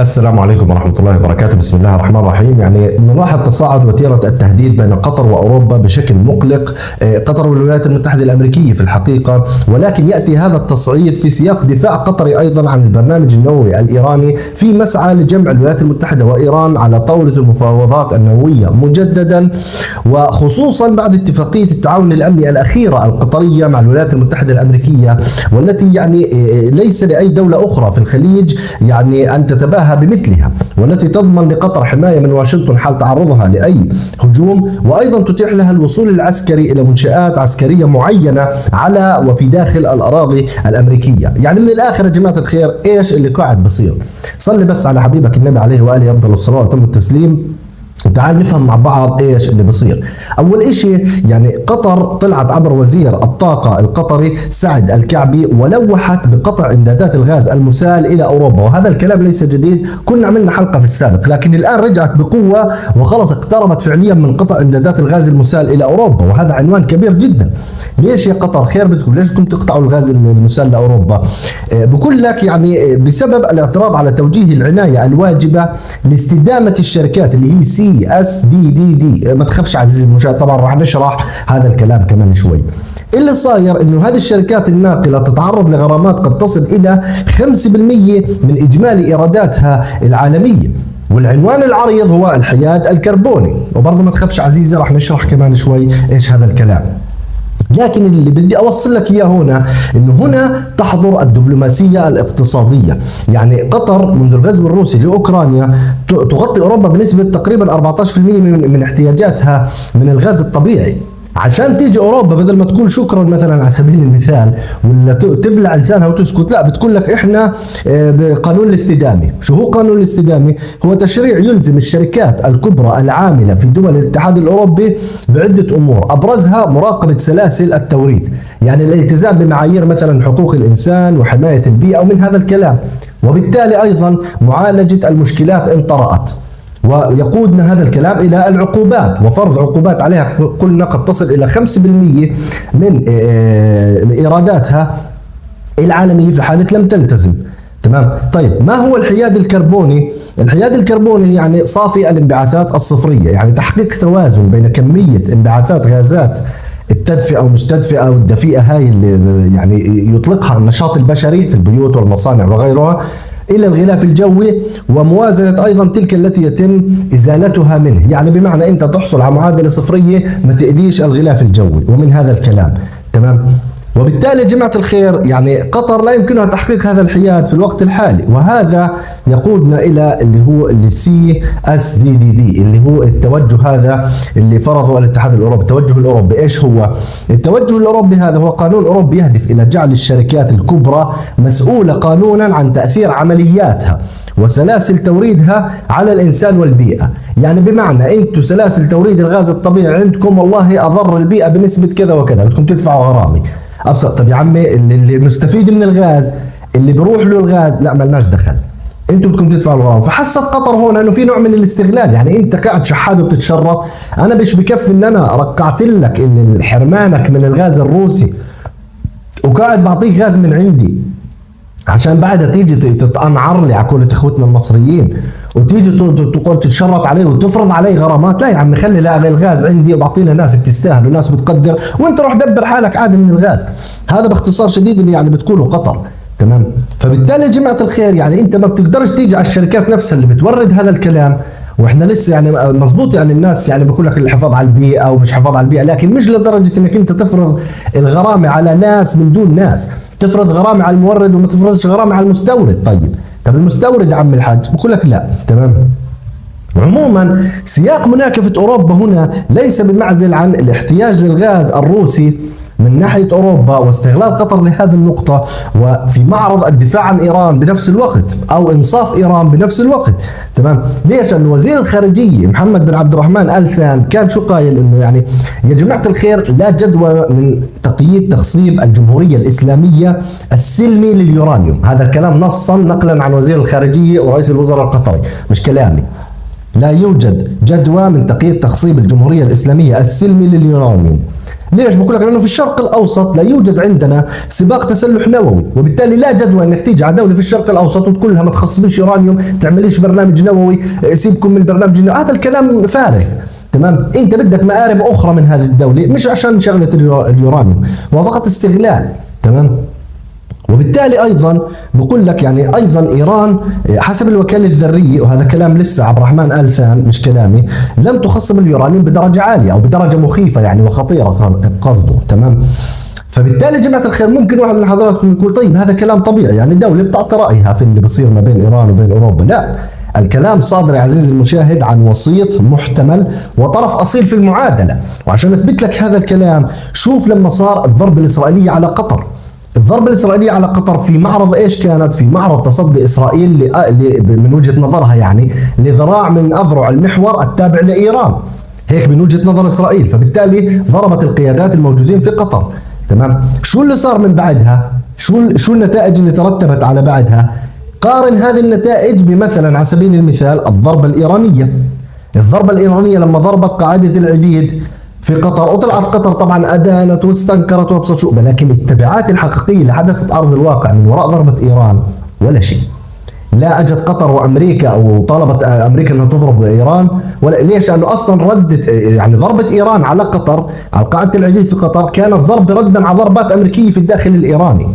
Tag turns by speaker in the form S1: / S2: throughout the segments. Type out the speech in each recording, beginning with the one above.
S1: السلام عليكم ورحمة الله وبركاته. بسم الله الرحمن الرحيم. يعني نلاحظ تصاعد وتيرة التهديد بين قطر وأوروبا بشكل مقلق. قطر والولايات المتحدة الأمريكية في الحقيقة، ولكن يأتي هذا التصعيد في سياق دفاع قطري أيضا عن البرنامج النووي الإيراني، في مسعى لجمع الولايات المتحدة وإيران على طاولة المفاوضات النووية مجددا، وخصوصا بعد اتفاقية التعاون الأمني الأخيرة القطرية مع الولايات المتحدة الأمريكية، والتي يعني ليس لأي دولة أخرى في الخليج يعني أن تتباهى بمثلها، والتي تضمن لقطر حماية من واشنطن حال تعرضها لأي هجوم، وأيضا تتيح لها الوصول العسكري إلى منشآت عسكرية معينة على وفي داخل الأراضي الأمريكية. يعني من الآخر يا جماعة الخير، إيش اللي قاعد بصير؟ صلي بس على حبيبك النبي عليه وآله أفضل الصلاة وأتم التسليم، وتعال نفهم مع بعض ايش اللي بصير. اول اشي يعني قطر طلعت عبر وزير الطاقة القطري سعد الكعبي ولوحت بقطع امدادات الغاز المسال الى اوروبا، وهذا الكلام ليس جديد، كنا عملنا حلقة في السابق، لكن الان رجعت بقوة وخلص اقتربت فعليا من قطع امدادات الغاز المسال الى اوروبا، وهذا عنوان كبير جدا. ليش يا قطر خير بدكم؟ ليش بدكم تقطعوا الغاز المسال لاوروبا؟ بقول لك يعني بسبب الاعتراض على توجيه العناية الواجبة لاستدامة الشركات اللي هي CSDDD. ما تخافش عزيزي المشاهد، طبعا راح نشرح هذا الكلام كمان شوي. اللي صاير انه هذه الشركات الناقله تتعرض لغرامات قد تصل الى 5% من اجمالي ايراداتها العالميه، والعنوان العريض هو الحياد الكربوني. وبرضه ما تخافش عزيزي، راح نشرح كمان شوي ايش هذا الكلام. لكن اللي بدي اوصل لك اياه هنا انه هنا تحضر الدبلوماسيه الاقتصاديه. يعني قطر منذ الغزو الروسي لاوكرانيا تغطي اوروبا بنسبه تقريبا 14% من احتياجاتها من الغاز الطبيعي. عشان تيجي اوروبا بدل ما تقول شكرا مثلا على سبيل المثال ولا تبلع لسانها وتسكت، لا بتقول لك احنا بقانون الاستدامه. شو هو قانون الاستدامه؟ هو تشريع يلزم الشركات الكبرى العامله في دول الاتحاد الاوروبي بعده امور، ابرزها مراقبه سلاسل التوريد، يعني الالتزام بمعايير مثلا حقوق الانسان وحمايه البيئه ومن هذا الكلام، وبالتالي ايضا معالجه المشكلات ان طرأت. ويقودنا هذا الكلام إلى العقوبات وفرض عقوبات عليها قلنا قد تصل إلى 5% من إيراداتها العالمية في حالة لم تلتزم. تمام. طيب ما هو الحياد الكربوني؟ الحياد الكربوني يعني صافي الانبعاثات الصفرية، يعني تحقيق توازن بين كمية انبعاثات غازات التدفئة ومش تدفئة والدفيئة هاي اللي يعني يطلقها النشاط البشري في البيوت والمصانع وغيرها إلى الغلاف الجوي، وموازنة أيضا تلك التي يتم إزالتها منه، يعني بمعنى أنت تحصل على معادلة صفرية ما تأذيش الغلاف الجوي ومن هذا الكلام. تمام. وبالتالي جماعة الخير يعني قطر لا يمكنها تحقيق هذا الحياد في الوقت الحالي، وهذا يقودنا إلى اللي هو CSDDD اللي هو التوجه هذا اللي فرضه الاتحاد الأوروبي، التوجه الأوروبي. إيش هو؟ التوجه الأوروبي هذا هو قانون أوروبي يهدف إلى جعل الشركات الكبرى مسؤولة قانونا عن تأثير عملياتها وسلاسل توريدها على الإنسان والبيئة. يعني بمعنى أنتم سلاسل توريد الغاز الطبيعي عندكم والله أضر البيئة بنسبة كذا وكذا، بدكم تدفعوا غرامة. ابسط. طب يا عمي اللي مستفيد من الغاز اللي بيروح له الغاز لا مالناش دخل، انتم بدكم تدفعوا الغرامه. فحست قطر هون انه في نوع من الاستغلال، يعني انت قاعد شحاد وبتتشرط، انا مش بكفي ان انا رقعت لك حرمانك من الغاز الروسي وقاعد بعطيك غاز من عندي عشان بعدها تيجي تتقنعر لي على كل اخوتنا المصريين وتيجي تقول تتشرط عليه وتفرض عليه غرامات. لا يا عمي، خلي لا الغاز عندي وبعطينا ناس بتستاهل وناس بتقدر، وانت روح دبر حالك عادي من الغاز. هذا باختصار شديد اللي يعني بتقوله قطر. تمام. فبالتالي يا جماعه الخير يعني انت ما بتقدرش تيجي على الشركات نفسها اللي بتورد هذا الكلام، واحنا لسه يعني مزبوط يعني الناس يعني بقول لك الحفاظ على البيئه ومش حفاظ على البيئه، لكن مش لدرجه انك انت تفرض الغرامه على ناس من دون ناس، تفرض غرامه على المورد وما تفرضش غرامه على المستورد. طب المستورد يا عم الحاج بقول لك لا. تمام. عموما سياق مناكفه اوروبا هنا ليس بمعزل عن الاحتياج للغاز الروسي من ناحية أوروبا واستغلال قطر لهذه النقطة، وفي معرض الدفاع عن إيران بنفس الوقت أو إنصاف إيران بنفس الوقت. تمام. ليش؟ أن وزير الخارجية محمد بن عبد الرحمن آل ثان كان شو قايل؟ إنه يعني يا جماعة الخير لا جدوى من تقييد تخصيب الجمهورية الإسلامية السلمي لليورانيوم. هذا الكلام نصا نقلا عن وزير الخارجية ورئيس الوزراء القطري، مش كلامي. لا يوجد جدوى من تقييد تخصيب الجمهورية الإسلامية السلمي لليورانيوم. ليش؟ بقول لك لأنه في الشرق الأوسط لا يوجد عندنا سباق تسلح نووي، وبالتالي لا جدوى أنك تيجي على دولة في الشرق الأوسط وتقول لها ما تخصبيش يورانيوم، تعمليش برنامج نووي، سيبكم من البرنامج النووي. هذا الكلام فارغ. تمام؟ أنت بدك مآرب أخرى من هذه الدولة، مش عشان شغلة اليورانيوم، هو فقط استغلال. تمام؟ وبالتالي ايضا بقول لك يعني ايضا ايران حسب الوكاله الذريه، وهذا كلام لسه عبد الرحمن ال ثان مش كلامي، لم تخصب اليورانيوم بدرجه عاليه او بدرجه مخيفه يعني وخطيره قصده. تمام؟ فبالتالي جماعه الخير ممكن واحد من حضراتكم يقول طيب هذا كلام طبيعي، يعني دوله بتعطي رايها في اللي بصير ما بين ايران وبين اوروبا. لا، الكلام صادر يا عزيزي المشاهد عن وسيط محتمل وطرف اصيل في المعادله. وعشان اثبت لك هذا الكلام شوف لما صار الضربه الاسرائيليه على قطر. الضربة الإسرائيلية على قطر في معرض إيش كانت؟ في معرض تصدي إسرائيل من وجهة نظرها يعني لذراع من أذرع المحور التابع لإيران، هيك من وجهة نظر إسرائيل. فبالتالي ضربت القيادات الموجودين في قطر. تمام؟ شو اللي صار من بعدها؟ شو النتائج اللي ترتبت على بعدها؟ قارن هذه النتائج بمثلا على سبيل المثال الضربة الإيرانية. الضربة الإيرانية لما ضربت قاعدة العديد في قطر، وطلعت قطر طبعا أدانت واستنكرت وابسط شو، لكن التبعات الحقيقية اللي حدثت أرض الواقع من وراء ضربة إيران ولا شيء. لا أجت قطر وأمريكا أو طالبت أمريكا أنها تضرب إيران، ولا ليش؟ لأنه أصلا ردت يعني ضربة إيران على قطر على قاعدة العديد في قطر كانت ضرب ردا على ضربات أمريكية في الداخل الإيراني،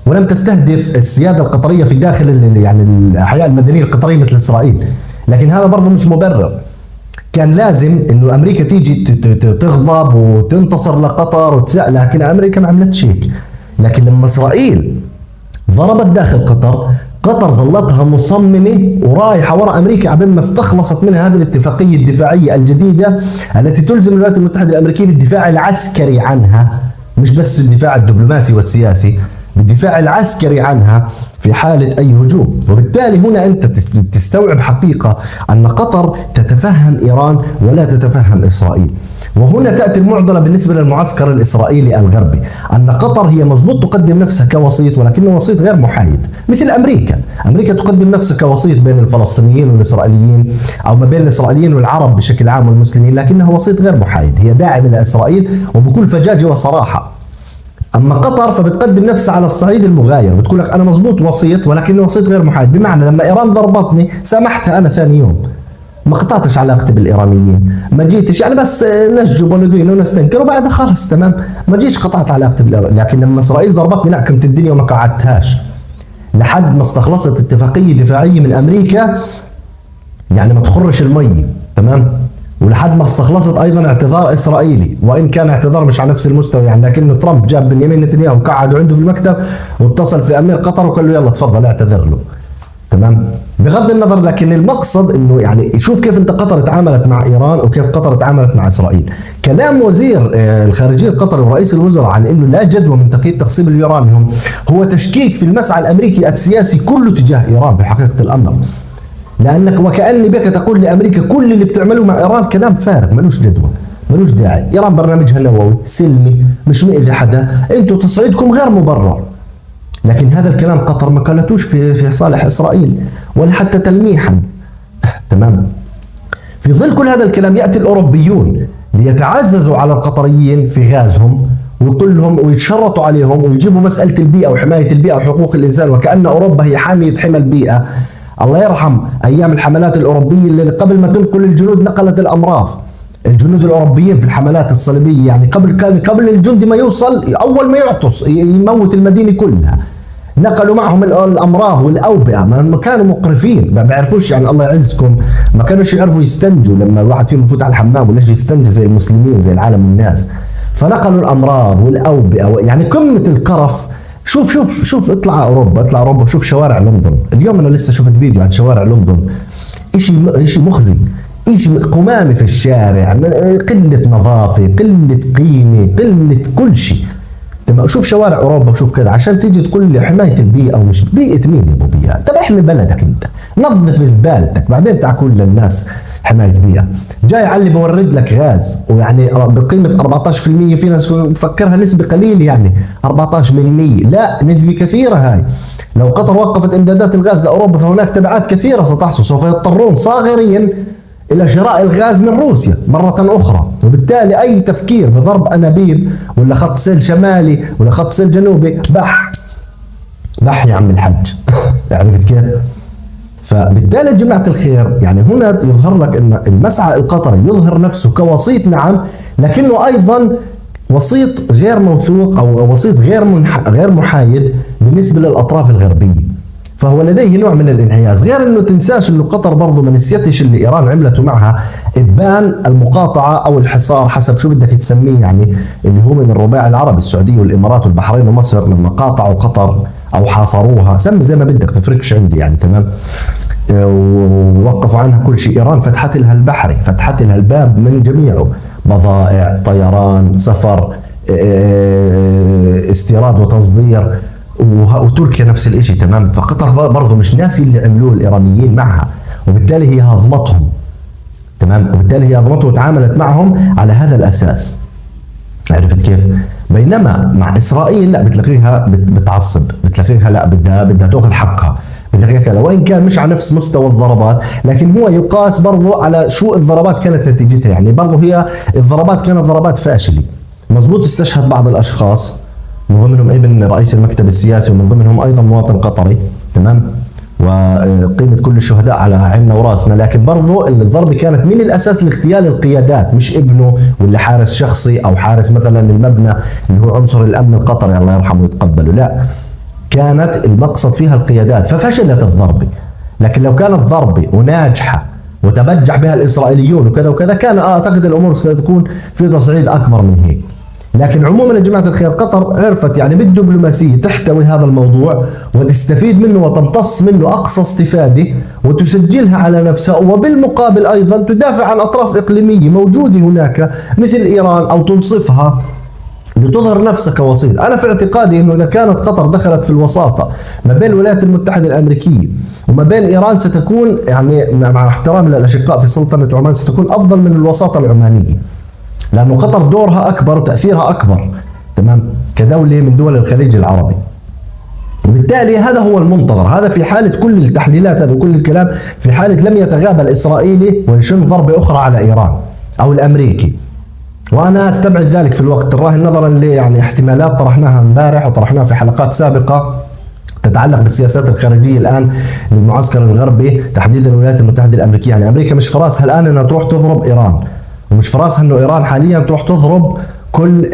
S1: ولم تستهدف السيادة القطرية في داخل يعني الأحياء المدنية القطرية مثل إسرائيل. لكن هذا برضه مش مبرر. كان لازم انه امريكا تيجي تغضب وتنتصر لقطر لكن امريكا ما عملتش هيك. لكن لما اسرائيل ضربت داخل قطر، قطر ظلتها مصممه ورايحه وراء امريكا عبين ما استخلصت منها هذه الاتفاقيه الدفاعيه الجديده التي تلزم الولايات المتحده الامريكيه بالدفاع العسكري عنها، مش بس الدفاع الدبلوماسي والسياسي، بالدفاع العسكري عنها في حالة أي هجوم. وبالتالي هنا أنت تستوعب حقيقة أن قطر تتفهم إيران ولا تتفهم إسرائيل. وهنا تأتي المعضلة بالنسبة للمعسكر الإسرائيلي الغربي، أن قطر هي مضبوط تقدم نفسها كوسيط، ولكنه وسيط غير محايد مثل أمريكا. أمريكا تقدم نفسها كوسيط بين الفلسطينيين والإسرائيليين أو ما بين الإسرائيليين والعرب بشكل عام والمسلمين، لكنها وسيط غير محايد، هي داعمة لإسرائيل وبكل فجاجة وصراحة. اما قطر فبتقدم نفسها على الصعيد المغاير، بتقول لك انا مزبوط وسيط ولكنه وسيط غير محايد، بمعنى لما ايران ضربتني سامحتها انا ثاني يوم، ما قطعتش علاقتي بالايرانيين، ما جيتش يعني بس نسجب وندين ونستنكر وبعدها خلص تمام، ما جيش قطعت علاقتي بالايرانيين. لكن لما اسرائيل ضربتني لا، كمت الدنيا وما قعدتهاش لحد ما استخلصت اتفاقيه دفاعيه من امريكا يعني ما تخرش المي. تمام؟ ولحد ما استخلصت ايضا اعتذار اسرائيلي، وان كان اعتذار مش على نفس المستوى يعني، لكنه ترامب جاب بنيامين نتنياهو وقعده عنده في المكتب واتصل في امير قطر وقال له يلا تفضل اعتذر له. تمام؟ بغض النظر، لكن المقصد انه يعني شوف كيف انت قطر تعاملت مع ايران وكيف قطر تعاملت مع اسرائيل. كلام وزير الخارجيه القطري ورئيس الوزراء عن انه لا جدوى من تقييد تخصيب اليورانيوم هو تشكيك في المسعى الامريكي السياسي كله تجاه ايران بحقيقه الامر. لانك وكأني بك تقول لامريكا كل اللي بتعملوه مع ايران كلام فارغ ملوش جدوى ملوش داعي، ايران برنامجها نووي سلمي مش مؤذي حدا، انتم تصعيدكم غير مبرر. لكن هذا الكلام قطر ما قالتوش في صالح اسرائيل ولا حتى تلميحا. تمام؟ في ظل كل هذا الكلام ياتي الاوروبيون ليتعززوا على القطريين في غازهم ويقول لهم ويتشرطوا عليهم ويجيبوا مساله البيئه وحمايه البيئه وحقوق الانسان، وكأن اوروبا هي حاميه حمى البيئه. الله يرحم ايام الحملات الاوروبيه اللي قبل ما تنقل الجنود نقلت الامراض. الجنود الاوروبيين في الحملات الصليبيه يعني قبل الجندي ما يوصل اول ما يعطس يموت المدينه كلها، نقلوا معهم الامراض والاوبئه، ما كانوا مقرفين ما بيعرفوش يعني الله يعزكم، ما كانوش يعرفوا يستنجوا لما الواحد فيهم يفوت على الحمام ولا يستنجي زي المسلمين زي العالم والناس، فنقلوا الامراض والاوبئه يعني قمه القرف. شوف اطلع اوروبا شوف شوارع لندن اليوم. انا لسه شفت فيديو عن شوارع لندن، شيء مخزي، شيء قمامي في الشارع، قله نظافه، قله قيمه، قله كل شيء. تمام؟ شوف شوارع اوروبا وشوف كذا، عشان تيجي تقول لي حمايه البيئه ومش بيئه مين يا ابو بيئه؟ طب احمي بلدك انت، نظف زبالتك بعدين تعال للناس حمايه بيئه. جاي على اللي بورد لك غاز ويعني بقيمه 14%، في ناس مفكرها نسبه قليله يعني 14 من 100، لا نسبه كثيره هاي. لو قطر وقفت امدادات الغاز لاوروبا فهناك تبعات كثيره ستحصل، سوف يضطرون صاغريا إلى شراء الغاز من روسيا مرة أخرى، وبالتالي أي تفكير بضرب أنابيب ولا خط سيل شمالي ولا خط سيل جنوبي بح يا عم الحج. عرفت كيف؟ فبالتالي جماعة الخير يعني هنا يظهر لك أن المسعى القطري يظهر نفسه كوسيط نعم، لكنه أيضا وسيط غير موثوق أو وسيط غير محايد بالنسبة للأطراف الغربية، فهو لديه نوع من الانحياز. غير انه تنساش انه قطر برضه ما نسيتش اللي ايران عملته معها، ابان المقاطعه او الحصار حسب شو بدك تسميه، يعني اللي هو من الرباعي العربي السعوديه والامارات والبحرين ومصر لما قاطعوا قطر او حاصروها، سمي زي ما بدك بفرقش عندي يعني تمام، ووقفوا عنها كل شيء. ايران فتحت لها البحري، فتحت لها الباب من جميعه، بضائع، طيران، سفر، استيراد وتصدير، وتركيا نفس الشيء تمام. فقطر برضه مش ناسي اللي عملوه الايرانيين معها، وبالتالي هي هضمتهم تمام، وبالتالي هي هضمتهم وتعاملت معهم على هذا الاساس. عرفت كيف؟ بينما مع اسرائيل لا، بتلاقيها بتعصب، بتلاقيها لا بدها تاخذ حقها، بتلاقيها كذا، وان كان مش على نفس مستوى الضربات، لكن هو يقاس برضه على شو الضربات كانت نتيجتها. يعني برضه هي الضربات كانت ضربات فاشله، مضبوط، استشهد بعض الاشخاص من ضمنهم ابن رئيس المكتب السياسي ومن ضمنهم ايضا مواطن قطري تمام، وقيمه كل الشهداء على عيننا وراسنا، لكن برضو الضربه كانت من الاساس لاغتيال القيادات، مش ابنه ولا حارس شخصي او حارس مثلا المبنى اللي هو عنصر الامن القطري الله يرحمه ويتقبله، لا، كانت المقصد فيها القيادات، ففشلت الضربه. لكن لو كانت ضربه وناجحه وتبجح بها الاسرائيليون وكذا وكذا، كان اعتقد الامور ستكون في تصعيد اكبر من هيك. لكن عموما يا جماعه الخير قطر عرفت يعني بالدبلوماسيه تحتوي هذا الموضوع وتستفيد منه وتمتص منه اقصى استفاده وتسجلها على نفسها، وبالمقابل ايضا تدافع عن اطراف اقليميه موجوده هناك مثل ايران او تنصفها لتظهر نفسها كوسيط. انا في اعتقادي انه اذا كانت قطر دخلت في الوساطه ما بين الولايات المتحده الامريكيه وما بين ايران، ستكون يعني مع احترام للاشقاء في سلطنه عمان ستكون افضل من الوساطه العمانيه، لأنه قطر دورها أكبر وتأثيرها أكبر تمام كدولة من دول الخليج العربي. وبالتالي هذا هو المنتظر، هذا في حالة كل التحليلات هذا وكل الكلام، في حالة لم يتغابى الإسرائيلي ويشن ضربة أخرى على إيران أو الأمريكي، وأنا أستبعد ذلك في الوقت الراهن نظرا ل يعني احتمالات طرحناها امبارح وطرحناها في حلقات سابقة تتعلق بالسياسات الخارجية الآن للمعسكر الغربي تحديدا الولايات المتحدة الأمريكية. يعني أمريكا مش في راسها الآن أنها تروح تضرب إيران، ومش في راسها انه ايران حاليا تروح تضرب كل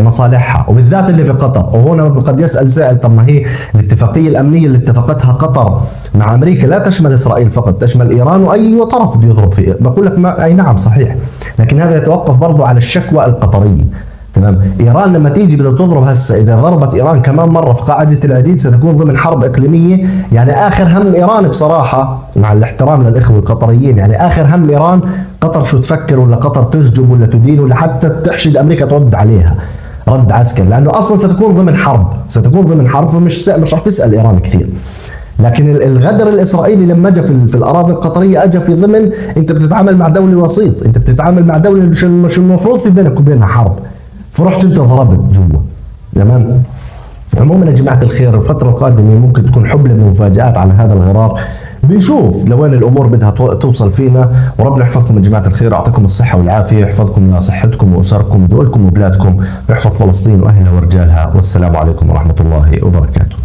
S1: مصالحها وبالذات اللي في قطر. وهنا قد يسال سائل طب ما هي الاتفاقيه الامنيه اللي اتفقتها قطر مع امريكا لا تشمل اسرائيل فقط، تشمل ايران واي طرف بده يضرب فيه. بقول لك اي نعم صحيح، لكن هذا يتوقف برضه على الشكوى القطريه تمام. ايران لما تيجي بدها تضرب هسه، اذا ضربت ايران كمان مره في قاعده العديد ستكون ضمن حرب اقليميه. يعني اخر هم ايران بصراحه مع الاحترام للاخوه القطريين، يعني اخر هم ايران قطر شو تفكر، ولا قطر تشجب ولا تدين ولا حتى تحشد امريكا ترد عليها رد عسكري، لانه اصلا ستكون ضمن حرب، ستكون ضمن حرب، فمش مش راح تسال ايران كثير. لكن الغدر الاسرائيلي لما اجى في الاراضي القطريه اجى في ضمن انت بتتعامل مع دوله وسيط، انت بتتعامل مع دوله مش المفروض في بينك وبينها حرب، فرحت انت ضربت جوا تمام. عموما يا جماعه الخير الفتره القادمه ممكن تكون حبلة من مفاجآت على هذا الغرار، بنشوف لوين الامور بدها توصل فينا. وربنا يحفظكم يا جماعه الخير، يعطيكم الصحه والعافيه، يحفظكم صحتكم واسركم ودولكم وبلادكم، ويحفظ فلسطين واهلها ورجالها، والسلام عليكم ورحمه الله وبركاته.